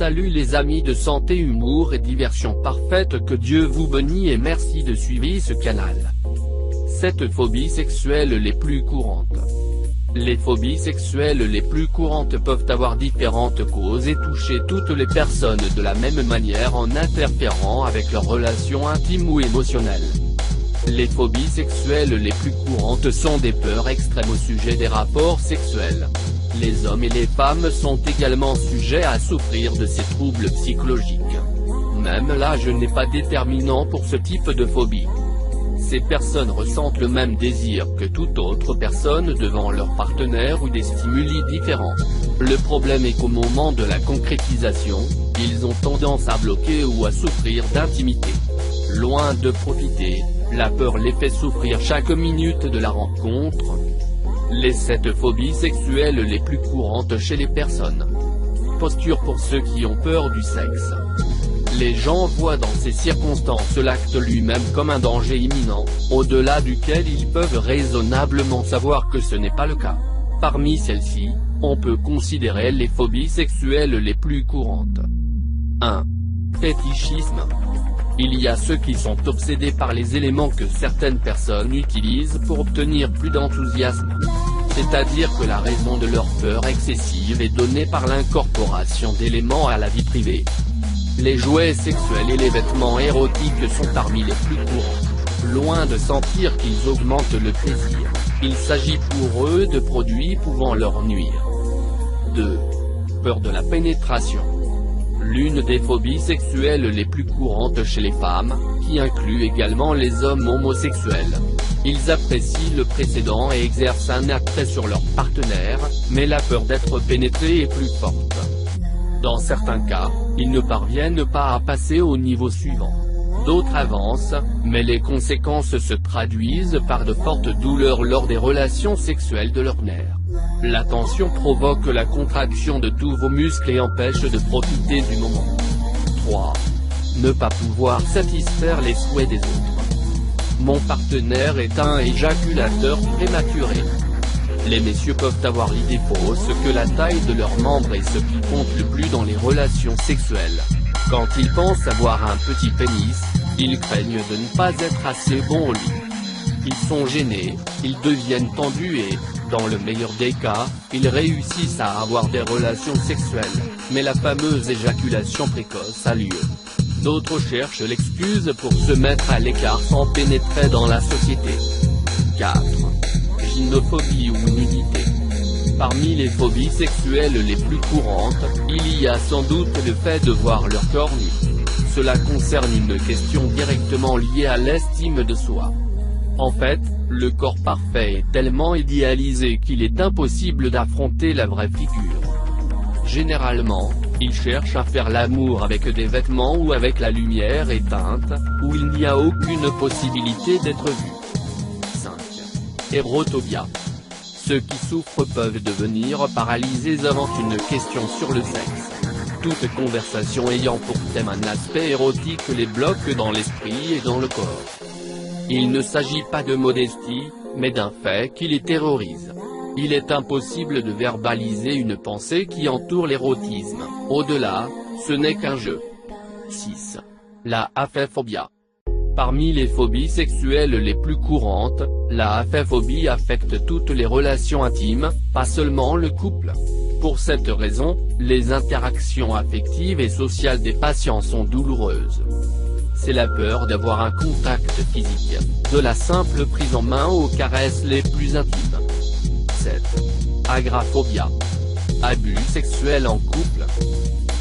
Salut les amis de santé, humour et diversion parfaite, que Dieu vous bénisse et merci de suivre ce canal. 7 phobies sexuelles les plus courantes. Les phobies sexuelles les plus courantes peuvent avoir différentes causes et toucher toutes les personnes de la même manière en interférant avec leurs relations intimes ou émotionnelles. Les phobies sexuelles les plus courantes sont des peurs extrêmes au sujet des rapports sexuels. Les hommes et les femmes sont également sujets à souffrir de ces troubles psychologiques. Même l'âge n'est pas déterminant pour ce type de phobie. Ces personnes ressentent le même désir que toute autre personne devant leur partenaire ou des stimuli différents. Le problème est qu'au moment de la concrétisation, ils ont tendance à bloquer ou à souffrir d'intimité. Loin de profiter, la peur les fait souffrir chaque minute de la rencontre. Les 7 phobies sexuelles les plus courantes chez les personnes. Posture pour ceux qui ont peur du sexe. Les gens voient dans ces circonstances l'acte lui-même comme un danger imminent, au-delà duquel ils peuvent raisonnablement savoir que ce n'est pas le cas. Parmi celles-ci, on peut considérer les phobies sexuelles les plus courantes. 1. Fétichisme. Il y a ceux qui sont obsédés par les éléments que certaines personnes utilisent pour obtenir plus d'enthousiasme. C'est-à-dire que la raison de leur peur excessive est donnée par l'incorporation d'éléments à la vie privée. Les jouets sexuels et les vêtements érotiques sont parmi les plus courants. Loin de sentir qu'ils augmentent le plaisir, il s'agit pour eux de produits pouvant leur nuire. 2. Peur de la pénétration. L'une des phobies sexuelles les plus courantes chez les femmes, qui inclut également les hommes homosexuels. Ils apprécient le précédent et exercent un attrait sur leur partenaire, mais la peur d'être pénétré est plus forte. Dans certains cas, ils ne parviennent pas à passer au niveau suivant. D'autres avancent, mais les conséquences se traduisent par de fortes douleurs lors des relations sexuelles de leurs nerfs. La tension provoque la contraction de tous vos muscles et empêche de profiter du moment. 3. Ne pas pouvoir satisfaire les souhaits des autres. Mon partenaire est un éjaculateur prématuré. Les messieurs peuvent avoir l'idée fausse que la taille de leurs membres est ce qui compte le plus dans les relations sexuelles. Quand ils pensent avoir un petit pénis, ils craignent de ne pas être assez bons au lit. Ils sont gênés, ils deviennent tendus et, dans le meilleur des cas, ils réussissent à avoir des relations sexuelles, mais la fameuse éjaculation précoce a lieu. D'autres cherchent l'excuse pour se mettre à l'écart sans pénétrer dans la société. 4. Gynophobie ou nudité. Parmi les phobies sexuelles les plus courantes, il y a sans doute le fait de voir leur corps nu. Cela concerne une question directement liée à l'estime de soi. En fait, le corps parfait est tellement idéalisé qu'il est impossible d'affronter la vraie figure. Généralement, ils cherchent à faire l'amour avec des vêtements ou avec la lumière éteinte, où il n'y a aucune possibilité d'être vu. 5. Érotobia. Ceux qui souffrent peuvent devenir paralysés avant une question sur le sexe. Toute conversation ayant pour thème un aspect érotique les bloque dans l'esprit et dans le corps. Il ne s'agit pas de modestie, mais d'un fait qui les terrorise. Il est impossible de verbaliser une pensée qui entoure l'érotisme. Au-delà, ce n'est qu'un jeu. 6. La aphéphobia. Parmi les phobies sexuelles les plus courantes, la aphéphobie affecte toutes les relations intimes, pas seulement le couple. Pour cette raison, les interactions affectives et sociales des patients sont douloureuses. C'est la peur d'avoir un contact physique, de la simple prise en main aux caresses les plus intimes. 7. Agraphobia. Abus sexuel en couple.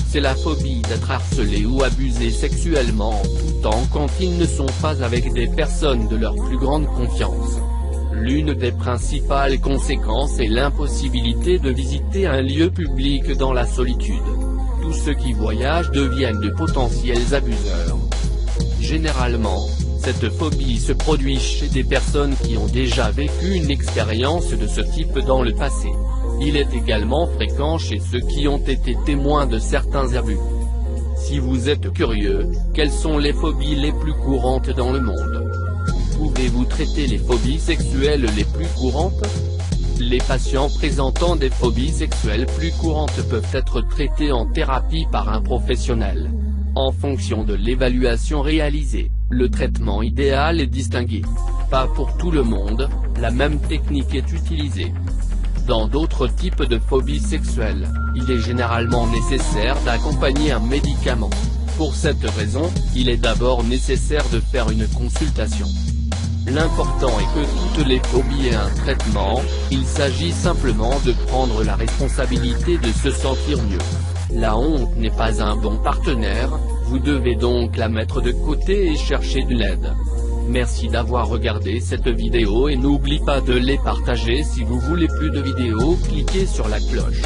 C'est la phobie d'être harcelé ou abusé sexuellement en tout temps quand ils ne sont pas avec des personnes de leur plus grande confiance. L'une des principales conséquences est l'impossibilité de visiter un lieu public dans la solitude. Tous ceux qui voyagent deviennent de potentiels abuseurs. Généralement, cette phobie se produit chez des personnes qui ont déjà vécu une expérience de ce type dans le passé. Il est également fréquent chez ceux qui ont été témoins de certains abus. Si vous êtes curieux, quelles sont les phobies les plus courantes dans le monde? Pouvez-vous traiter les phobies sexuelles les plus courantes? Les patients présentant des phobies sexuelles plus courantes peuvent être traités en thérapie par un professionnel. En fonction de l'évaluation réalisée, le traitement idéal est distingué. Pas pour tout le monde, la même technique est utilisée. Dans d'autres types de phobies sexuelles, il est généralement nécessaire d'accompagner un médicament. Pour cette raison, il est d'abord nécessaire de faire une consultation. L'important est que toutes les phobies aient un traitement, il s'agit simplement de prendre la responsabilité de se sentir mieux. La honte n'est pas un bon partenaire, vous devez donc la mettre de côté et chercher de l'aide. Merci d'avoir regardé cette vidéo et n'oubliez pas de les partager. Si vous voulez plus de vidéos, cliquez sur la cloche.